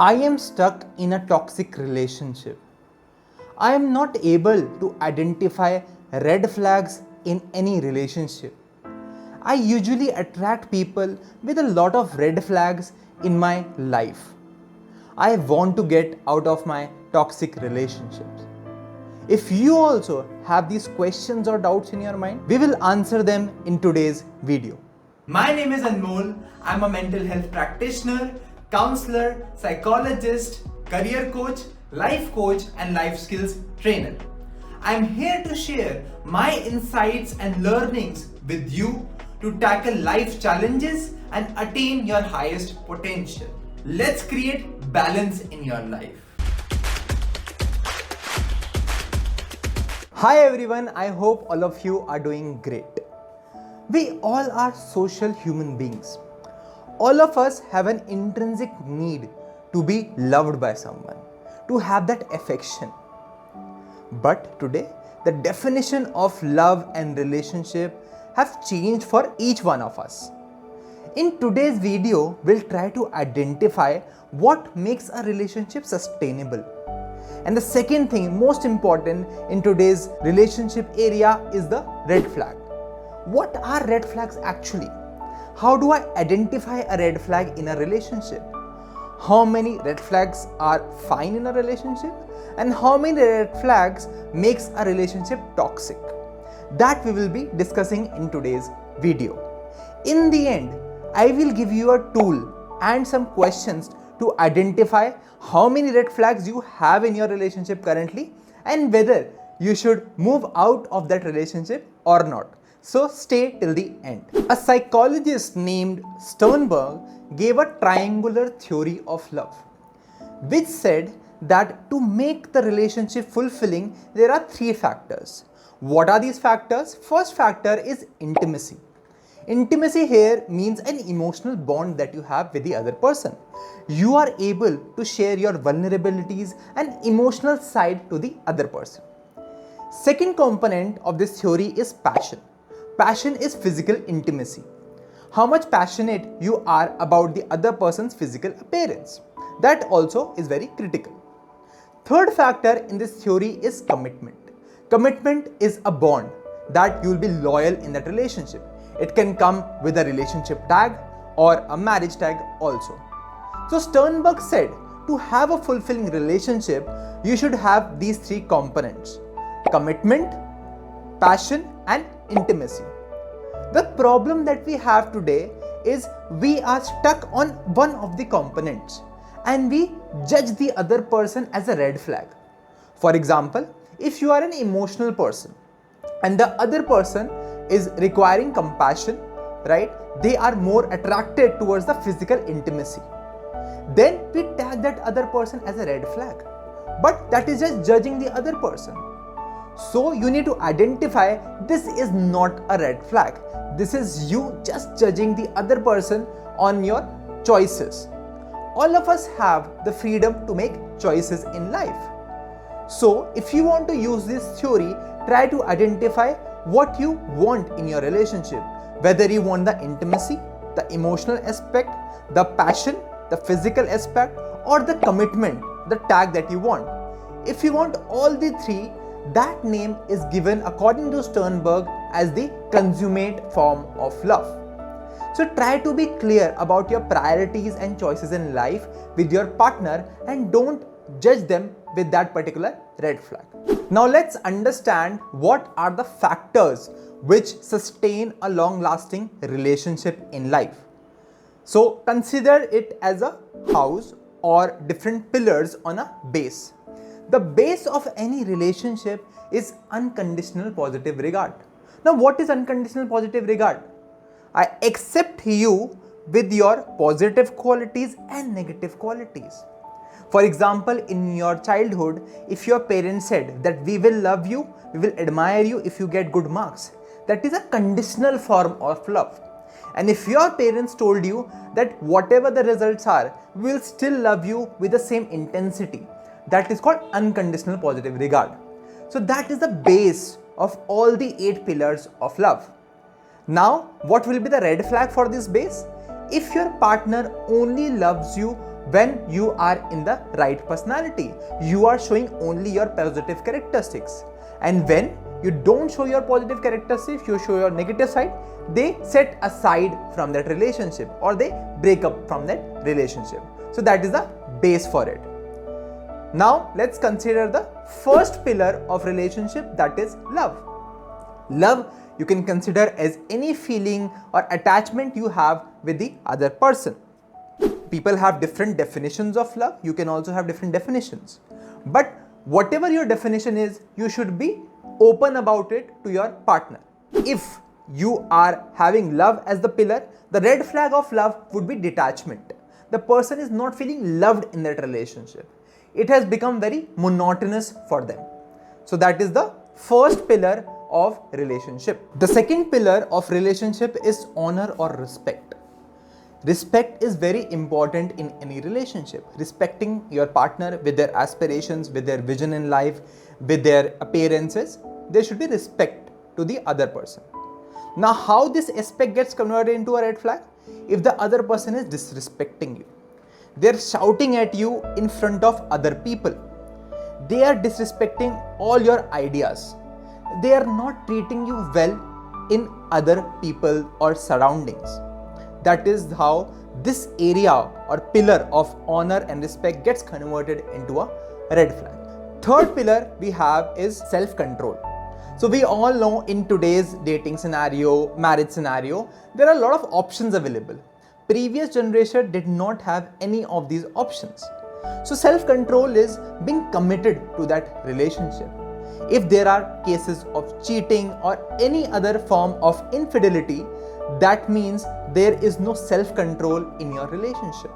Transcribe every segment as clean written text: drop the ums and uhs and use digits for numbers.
I am stuck in a toxic relationship. I am not able to identify red flags in any relationship. I usually attract people with a lot of red flags in my life. I want to get out of my toxic relationships. If you also have these questions or doubts in your mind, we will answer them in today's video. My name is Anmol. I'm a mental health practitioner, counselor, psychologist, career coach, and life skills trainer. I'm here to share my insights and learnings with you to tackle life challenges and attain your highest potential. Let's create balance in your life. Hi everyone, I hope all of you are doing great. We all are social human beings. All of us have an intrinsic need to be loved by someone, to have that affection. But today, the definition of love and relationship have changed for each one of us. In today's video, we'll try to identify what makes a relationship sustainable. And the second thing, most important in today's relationship area, is the red flag. What are red flags actually? How do I identify a red flag in a relationship? How many red flags are fine in a relationship? And how many red flags makes a relationship toxic? That we will be discussing in today's video. In the end, I will give you a tool and some questions to identify how many red flags you have in your relationship currently and whether you should move out of that relationship or not. So stay till the end. A psychologist named Sternberg gave a triangular theory of love, which said that to make the relationship fulfilling, there are three factors. What are these factors? First factor is intimacy. Intimacy here means an emotional bond that you have with the other person. You are able to share your vulnerabilities and emotional side to the other person. Second component of this theory is passion. Passion is physical intimacy. How much passionate you are about the other person's physical appearance. That also is very critical. Third factor in this theory is commitment. Commitment is a bond that you will be loyal in that relationship. It can come with a relationship tag or a marriage tag also. So Sternberg said to have a fulfilling relationship, you should have these three components: commitment, passion, and intimacy. The problem that we have today is we are stuck on one of the components and we judge the other person as a red flag. For example, if you are an emotional person and the other person is requiring compassion, right? They are more attracted towards the physical intimacy. Then we tag that other person as a red flag. But that is just judging the other person. So you need to identify this is not a red flag. This is you just judging the other person on your choices. All of us have the freedom to make choices in life. So if you want to use this theory, try to identify what you want in your relationship. Whether you want the intimacy, the emotional aspect, the passion, the physical aspect, or the commitment, the tag that you want. If you want all the three, that name is given according to Sternberg as the consummate form of love. So try to be clear about your priorities and choices in life with your partner and don't judge them with that particular red flag. Now let's understand what are the factors which sustain a long-lasting relationship in life. So consider it as a house or different pillars on a base. The base of any relationship is unconditional positive regard. Now what is unconditional positive regard? I accept you with your positive qualities and negative qualities. For example, in your childhood, if your parents said that we will love you, we will admire you if you get good marks, that is a conditional form of love. And if your parents told you that whatever the results are, we will still love you with the same intensity, that is called unconditional positive regard. So that is the base of all the 8 pillars of love. Now, what will be the red flag for this base? If your partner only loves you when you are in the right personality. You are showing only your positive characteristics. And when you don't show your positive characteristics, you show your negative side, they set aside from that relationship or they break up from that relationship. So that is the base for it. Now let's consider the first pillar of relationship, that is love. Love you can consider as any feeling or attachment you have with the other person. People have different definitions of love. You can also have different definitions. But whatever your definition is, you should be open about it to your partner. If you are having love as the pillar, the red flag of love would be detachment. The person is not feeling loved in that relationship. It has become very monotonous for them. So that is the first pillar of relationship. The second pillar of relationship is honor or respect. Respect is very important in any relationship. Respecting your partner with their aspirations, with their vision in life, with their appearances, there should be respect to the other person. Now, how this aspect gets converted into a red flag? If the other person is disrespecting you, they're shouting at you in front of other people, they are disrespecting all your ideas, they are not treating you well in other people or surroundings. That is how this area or pillar of honor and respect gets converted into a red flag. Third pillar we have is self-control. So we all know in today's dating scenario, marriage scenario, there are a lot of options available. Previous generation did not have any of these options. So self-control is being committed to that relationship. If there are cases of cheating or any other form of infidelity, that means there is no self-control in your relationship.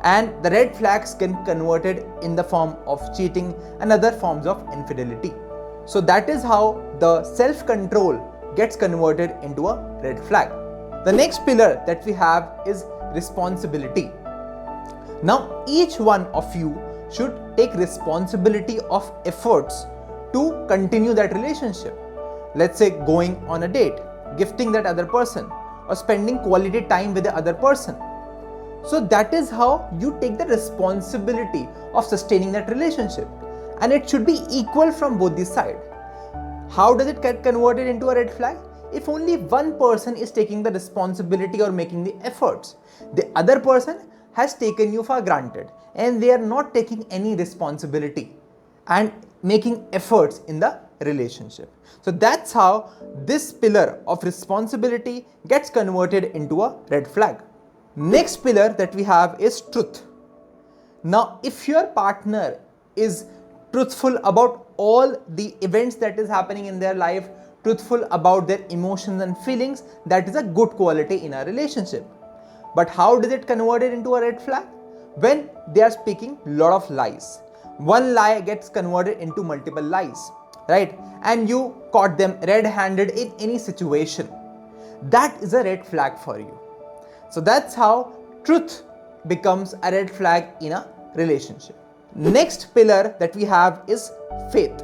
And the red flags can be converted in the form of cheating and other forms of infidelity. So that is how the self-control gets converted into a red flag. The next pillar that we have is responsibility. Now each one of you should take responsibility of efforts to continue that relationship. Let's say going on a date, gifting that other person, or spending quality time with the other person. So that is how you take the responsibility of sustaining that relationship, and it should be equal from both the sides. How does it get converted into a red flag? If only one person is taking the responsibility or making the efforts, the other person has taken you for granted and they are not taking any responsibility and making efforts in the relationship. So that's how this pillar of responsibility gets converted into a red flag. Next pillar that we have is truth. Now, if your partner is truthful about all the events that is happening in their life, truthful about their emotions and feelings, that is a good quality in a relationship. But how does it convert it into a red flag? When they are speaking a lot of lies. One lie gets converted into multiple lies, right? And you caught them red-handed in any situation. That is a red flag for you. So that's how truth becomes a red flag in a relationship. Next pillar that we have is faith.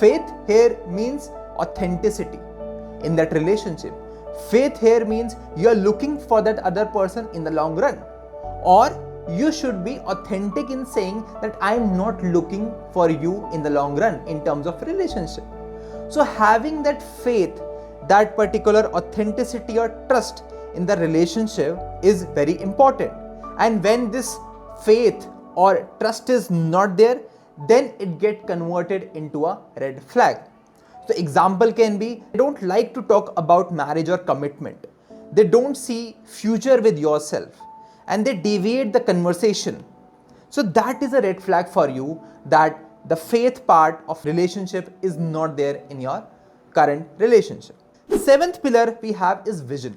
Faith here means authenticity in that relationship. Faith here means you are looking for that other person in the long run, or you should be authentic in saying that I am not looking for you in the long run in terms of relationship. So having that faith, that particular authenticity or trust in the relationship is very important. And when this faith or trust is not there, then it gets converted into a red flag. So example can be, they don't like to talk about marriage or commitment. They don't see future with yourself and they deviate the conversation. So that is a red flag for you, that the faith part of relationship is not there in your current relationship. Seventh pillar we have is vision.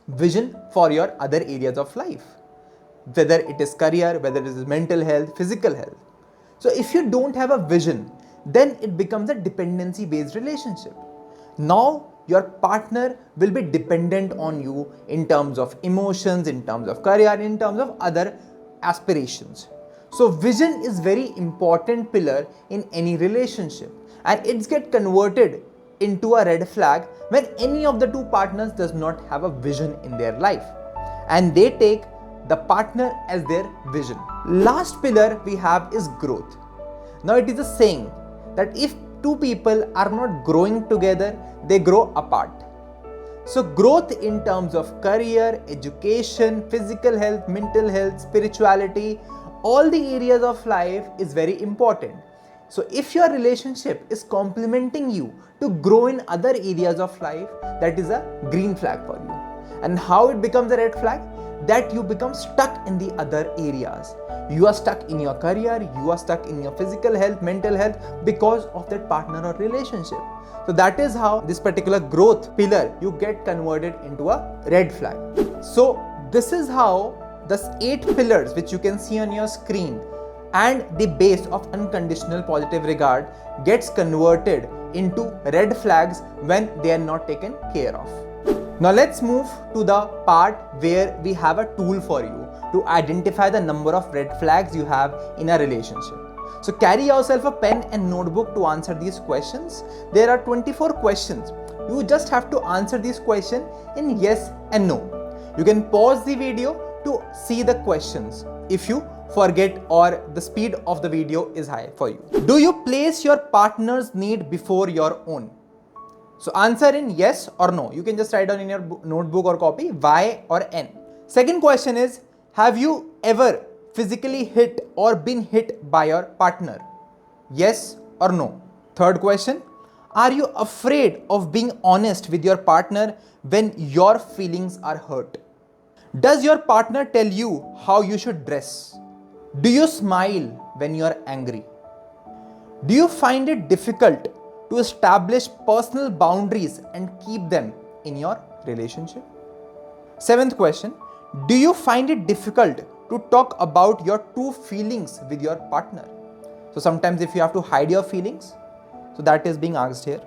Vision for your other areas of life, whether it is career, whether it is mental health, physical health. So if you don't have a vision, then it becomes a dependency based relationship. Now your partner will be dependent on you in terms of emotions, in terms of career, in terms of other aspirations. So vision is very important pillar in any relationship, and it gets converted into a red flag when any of the two partners does not have a vision in their life and they take the partner as their vision. Last pillar we have is growth. Now it is a saying that if two people are not growing together, they grow apart. So growth in terms of career, education, physical health, mental health, spirituality, all the areas of life is very important. So if your relationship is complementing you to grow in other areas of life, that is a green flag for you. And how it becomes a red flag? That you become stuck in the other areas. You are stuck in your career, you are stuck in your physical health, mental health because of that partner or relationship. So that is how this particular growth pillar you get converted into a red flag. So this is how the 8 pillars which you can see on your screen and the base of unconditional positive regard gets converted into red flags when they are not taken care of. Now let's move to the part where we have a tool for you to identify the number of red flags you have in a relationship. So carry yourself a pen and notebook to answer these questions. There are 24 questions. You just have to answer these questions in yes and no. You can pause the video to see the questions if you forget or the speed of the video is high for you. Do you place your partner's need before your own? So answer in yes or no. You can just write down in your notebook or copy Y or N. Second question is, have you ever physically hit or been hit by your partner? Yes or no. Third question, are you afraid of being honest with your partner when your feelings are hurt? Does your partner tell you how you should dress? Do you smile when you are angry? Do you find it difficult to establish personal boundaries and keep them in your relationship? Seventh question, do you find it difficult to talk about your true feelings with your partner? So sometimes if you have to hide your feelings, so that is being asked here.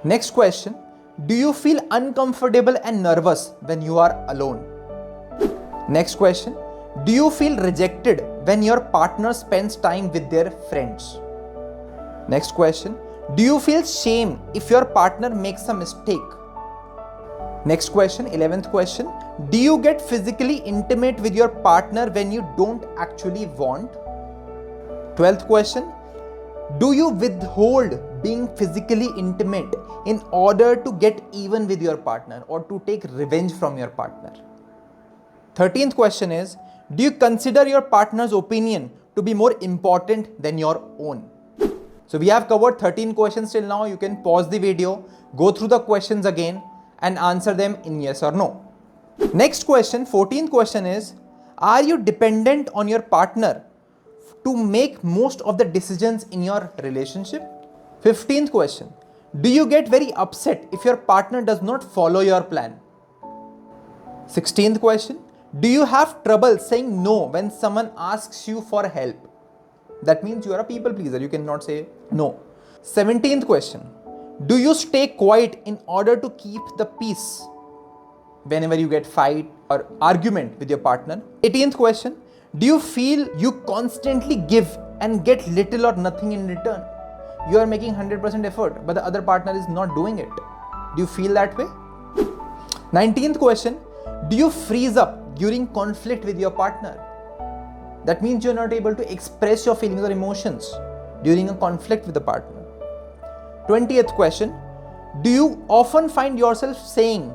Next question, do you feel uncomfortable and nervous when you are alone? Next question, do you feel rejected when your partner spends time with their friends? Next question, do you feel shame if your partner makes a mistake? Next question, 11th question, do you get physically intimate with your partner when you don't actually want? 12th question, do you withhold being physically intimate in order to get even with your partner or to take revenge from your partner? 13th question is, do you consider your partner's opinion to be more important than your own? So we have covered 13 questions till now. You can pause the video, go through the questions again and answer them in yes or no. Next question, 14th question is, are you dependent on your partner to make most of the decisions in your relationship? 15th question, do you get very upset if your partner does not follow your plan? 16th question, do you have trouble saying no when someone asks you for help? That means you are a people pleaser, you cannot say no. 17th question, do you stay quiet in order to keep the peace whenever you get fight or argument with your partner? 18th question, do you feel you constantly give and get little or nothing in return? You are making 100% effort, but the other partner is not doing it. Do you feel that way? 19th question, do you freeze up during conflict with your partner? That means you're not able to express your feelings or emotions during a conflict with the partner. 20th question, do you often find yourself saying,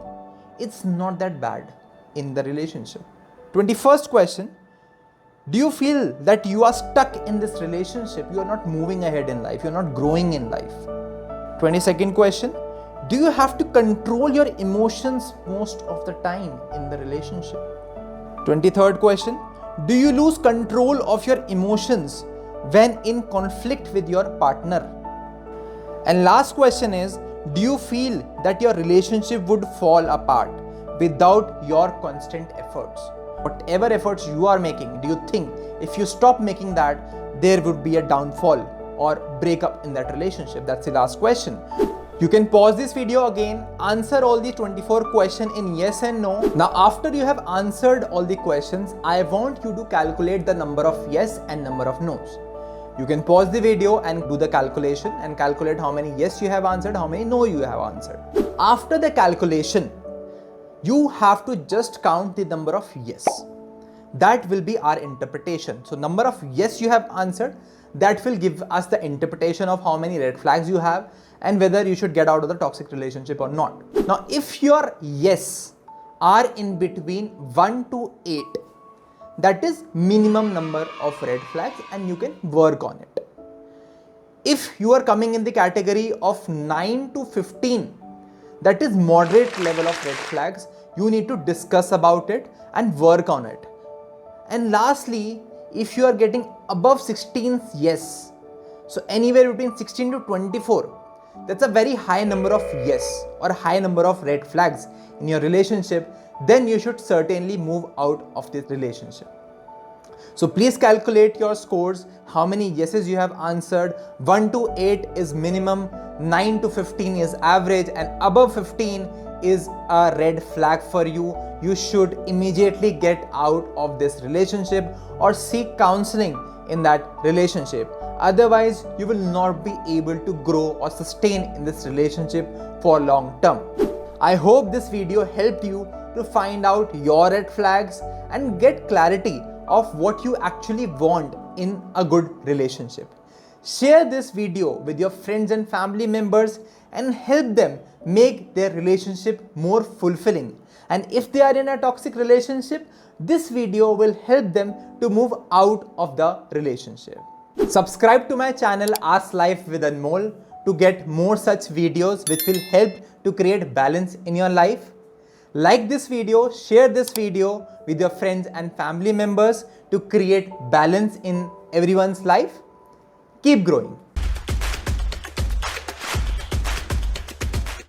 it's not that bad in the relationship? 21st question, do you feel that you are stuck in this relationship? You are not moving ahead in life. You are not growing in life. 22nd question, do you have to control your emotions most of the time in the relationship? 23rd question, do you lose control of your emotions when in conflict with your partner? And last question is, do you feel that your relationship would fall apart without your constant efforts? Whatever efforts you are making, do you think if you stop making that, there would be a downfall or breakup in that relationship? That's the last question. You can pause this video again, answer all the 24 questions in yes and no. Now after you have answered all the questions, I want you to calculate the number of yes and number of no's. You can pause the video and do the calculation and calculate how many yes you have answered, how many no you have answered. After the calculation, you have to just count the number of yes. that will be our interpretation. So number of yes you have answered, that will give us the interpretation of how many red flags you have and whether you should get out of the toxic relationship or not. Now, if your yes are in between 1 to 8, that is minimum number of red flags and you can work on it. If you are coming in the category of 9 to 15, that is moderate level of red flags, you need to discuss about it and work on it. And lastly, if you are getting above 16 yes, so anywhere between 16 to 24, that's a very high number of yes or high number of red flags in your relationship, then you should certainly move out of this relationship. So please calculate your scores, how many yeses you have answered. 1 to 8 is minimum, 9 to 15 is average, and above 15 is a red flag for you. You should immediately get out of this relationship or seek counseling in that relationship. Otherwise, you will not be able to grow or sustain in this relationship for long term. I hope this video helped you to find out your red flags and get clarity of what you actually want in a good relationship. Share this video with your friends and family members and help them make their relationship more fulfilling. And if they are in a toxic relationship, this video will help them to move out of the relationship. Subscribe to my channel Ask Life with Anmol to get more such videos which will help to create balance in your life. Like this video, share this video with your friends and family members to create balance in everyone's life. Keep growing.